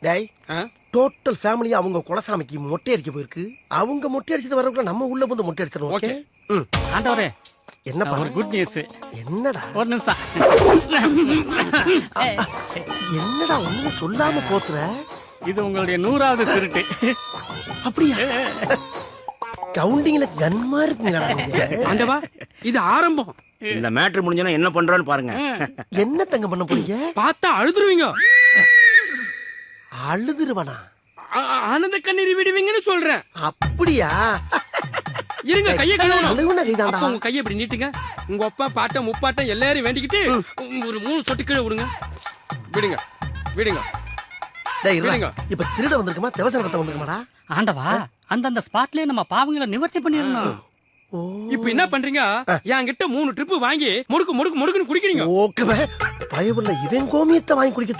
டேய் total family அவங்க குலசாமிக்கு மொட்டை அடிக்க போயிருக்கு. அவங்க மொட்டை அடிச்சிட்டு வரக்குள்ள நம்ம உள்ள வந்து மொட்டை அடிச்சிடணும். ஓகே. ஆண்டவரே என்னப்பா ஒரு குட் நியூஸ். என்னடா ஒரு நிமிஷம். என்னடா ஒண்ணுமே சொல்லாம போத்துற? இது உங்களுடைய 100வது திருட்டு. அப்படியா? கவுண்டிங்ல கன்மா இருக்குங்களா? ஆண்டவா இது ஆரம்பம். இந்த மேட்ரு முடிஞ்சனா என்ன பண்றோன்னு பாருங்க. என்ன தங்க பண்ண போறீங்க? பார்த்தா அழுதுருவீங்க. அழுதுருவனா? ஆனந்த கண்ணீர் விடுவீங்கன்னு சொல்றேன். அப்படியா? இருங்க கையை கழுவணும். அழுகுன கைதான்டா. உங்க கையை இப்படி நீட்டுங்க. உங்க அப்பா பாட்டம் முப்பாட்டம் எல்லாரையும் வேண்டிக்கிட்டு ஒரு 3 சொட்டு கீழே விடுங்க. விடுங்க விடுங்க. டேய் இருங்க. இப்ப திருட வந்திருக்குமா தேவசன கட்ட வந்திருக்குமாடா? ஆண்டவா அந்தந்த ஸ்பாட்லயே நம்ம பாவங்களை நிவர்த்தி பண்ணிடணும். இப்ப என்ன பண்றீங்க? என்கிட்ட 3 ட்ரிப் வாங்கி முடுக்கு முடுக்கு முடுக்குன்னு குடிக்கிறீங்க. ஓகே. பயவுள்ள இவன் கோமியத்தை வாங்கி குடிக்க